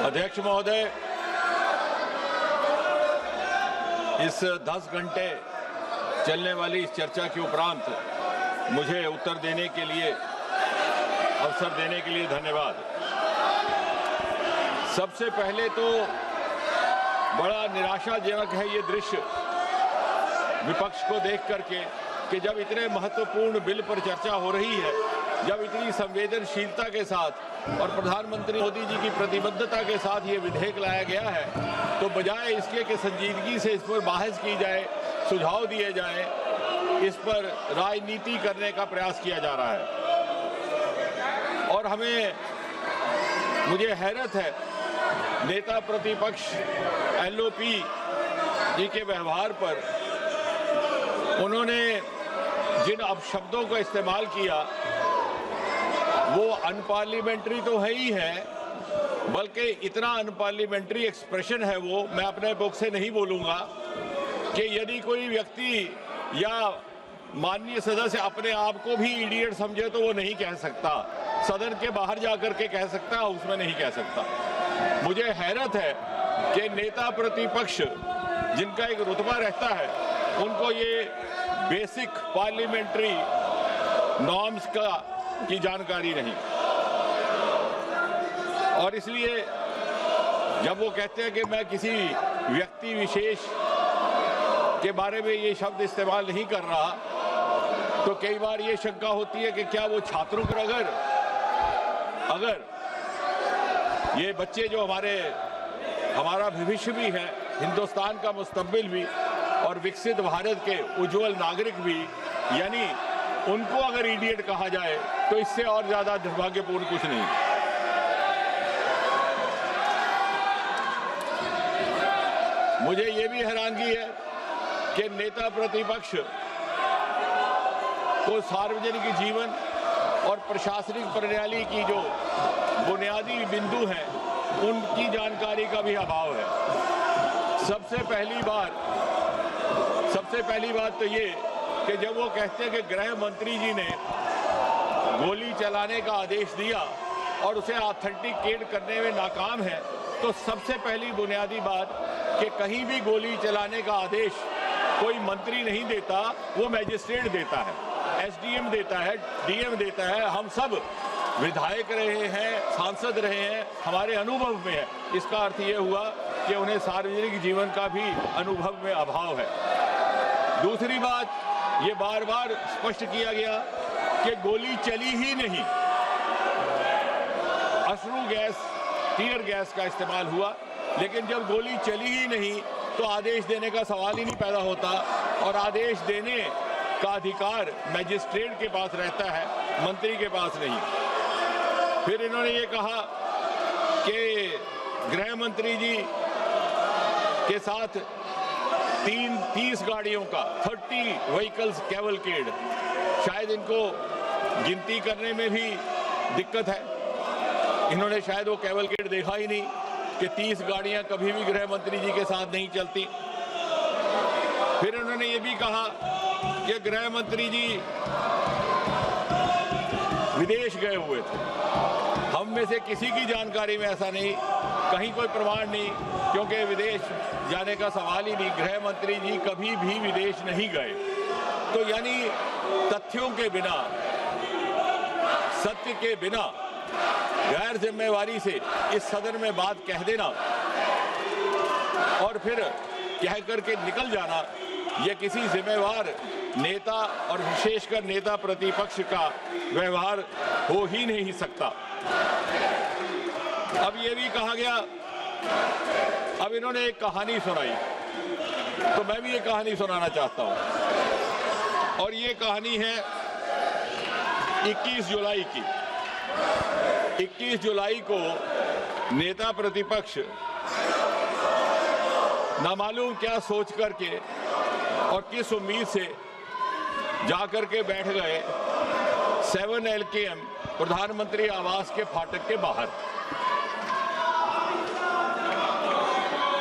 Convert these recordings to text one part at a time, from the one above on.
अध्यक्ष महोदय, इस 10 घंटे चलने वाली इस चर्चा के उपरांत मुझे उत्तर देने के लिए अवसर देने के लिए धन्यवाद। सबसे पहले तो बड़ा निराशाजनक है ये दृश्य विपक्ष को देख करके कि जब इतने महत्वपूर्ण बिल पर चर्चा हो रही है, जब इतनी संवेदनशीलता के साथ और प्रधानमंत्री मोदी जी की प्रतिबद्धता के साथ ये विधेयक लाया गया है, तो बजाय इसके कि संजीदगी से इस पर बहस की जाए, सुझाव दिए जाए, इस पर राजनीति करने का प्रयास किया जा रहा है। और मुझे हैरत है नेता प्रतिपक्ष एलओपी जी के व्यवहार पर। उन्होंने जिन अपशब्दों का इस्तेमाल किया वो अनपार्लियामेंट्री तो है ही है, बल्कि इतना अनपार्लियामेंट्री एक्सप्रेशन है वो, मैं अपने बुक से नहीं बोलूँगा, कि यदि कोई व्यक्ति या माननीय सदस्य अपने आप को भी इडियट समझे तो वो नहीं कह सकता, सदन के बाहर जाकर के कह सकता, उसमें नहीं कह सकता। मुझे हैरत है कि नेता प्रतिपक्ष जिनका एक रुतबा रहता है, उनको ये बेसिक पार्लियामेंट्री नॉर्म्स की जानकारी नहीं। और इसलिए जब वो कहते हैं कि मैं किसी व्यक्ति विशेष के बारे में ये शब्द इस्तेमाल नहीं कर रहा, तो कई बार ये शंका होती है कि क्या वो छात्रों पर अगर ये बच्चे जो हमारा भविष्य भी है, हिंदुस्तान का मुस्तकबिल भी और विकसित भारत के उज्जवल नागरिक भी, यानी उनको अगर इडियट कहा जाए तो इससे और ज्यादा दुर्भाग्यपूर्ण कुछ नहीं। मुझे ये भी हैरानगी है कि नेता प्रतिपक्ष को सार्वजनिक जीवन और प्रशासनिक प्रणाली की जो बुनियादी बिंदु हैं उनकी जानकारी का भी अभाव है। सबसे पहली बात तो ये कि जब वो कहते हैं कि गृह मंत्री जी ने गोली चलाने का आदेश दिया और उसे ऑथेंटिकेट करने में नाकाम है, तो सबसे पहली बुनियादी बात कि कहीं भी गोली चलाने का आदेश कोई मंत्री नहीं देता, वो मैजिस्ट्रेट देता है, एसडीएम देता है, डीएम देता है। हम सब विधायक रहे हैं, सांसद रहे हैं, हमारे अनुभव में है। इसका अर्थ ये हुआ कि उन्हें सार्वजनिक जीवन का भी अनुभव में अभाव है। दूसरी बात, ये बार बार स्पष्ट किया गया कि गोली चली ही नहीं, अश्रु गैस, टीयर गैस का इस्तेमाल हुआ, लेकिन जब गोली चली ही नहीं तो आदेश देने का सवाल ही नहीं पैदा होता, और आदेश देने का अधिकार मैजिस्ट्रेट के पास रहता है, मंत्री के पास नहीं। फिर इन्होंने ये कहा कि गृह मंत्री जी के साथ 30 गाड़ियों का 30 व्हीकल्स कैवलकेड, शायद इनको गिनती करने में भी दिक्कत है। इन्होंने शायद वो कैवलकेड देखा ही नहीं कि 30 गाड़ियां कभी भी गृह मंत्री जी के साथ नहीं चलती। फिर उन्होंने ये भी कहा कि गृह मंत्री जी विदेश गए हुए थे। हम में से किसी की जानकारी में ऐसा नहीं, कहीं कोई प्रमाण नहीं, क्योंकि विदेश जाने का सवाल ही नहीं, गृह मंत्री जी कभी भी विदेश नहीं गए। तो यानी तथ्यों के बिना, सत्य के बिना गैर जिम्मेवारी से इस सदन में बात कह देना और फिर कह करके निकल जाना, यह किसी जिम्मेवार नेता और विशेषकर नेता प्रतिपक्ष का व्यवहार हो ही नहीं सकता। अब ये भी कहा गया, अब इन्होंने एक कहानी सुनाई, तो मैं भी एक कहानी सुनाना चाहता हूं, और ये कहानी है 21 जुलाई की। 21 जुलाई को नेता प्रतिपक्ष नामालूम क्या सोच करके और किस उम्मीद से जाकर के बैठ गए 7 LKM प्रधानमंत्री आवास के फाटक के बाहर।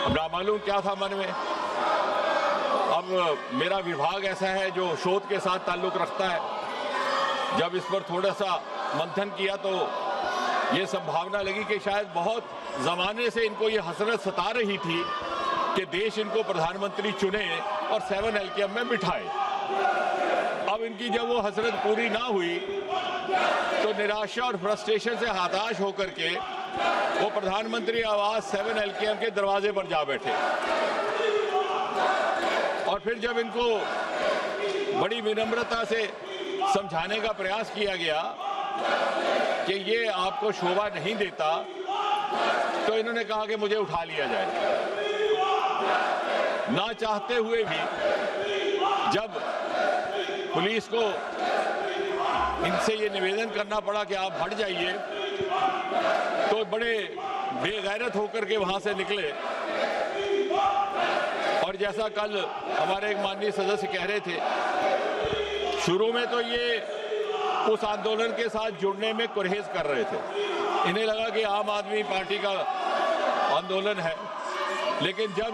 अब नामालूम क्या था मन में। अब मेरा विभाग ऐसा है जो शोध के साथ ताल्लुक रखता है। जब इस पर थोड़ा सा मंथन किया तो ये संभावना लगी कि शायद बहुत जमाने से इनको ये हसरत सता रही थी कि देश इनको प्रधानमंत्री चुने और 7 LKM में बिठाए। अब इनकी जब वो हसरत पूरी ना हुई तो निराशा और फ्रस्ट्रेशन से हताश होकर के वो प्रधानमंत्री आवास 7 LKM के दरवाजे पर जा बैठे। और फिर जब इनको बड़ी विनम्रता से समझाने का प्रयास किया गया कि ये आपको शोभा नहीं देता, तो इन्होंने कहा कि मुझे उठा लिया जाए। ना चाहते हुए भी जब पुलिस को इनसे ये निवेदन करना पड़ा कि आप हट जाइए, तो बड़े बेगैरत होकर के वहां से निकले। और जैसा कल हमारे एक माननीय सदस्य कह रहे थे, शुरू में तो ये उस आंदोलन के साथ जुड़ने में गुरेज कर रहे थे। इन्हें लगा कि आम आदमी पार्टी का आंदोलन है, लेकिन जब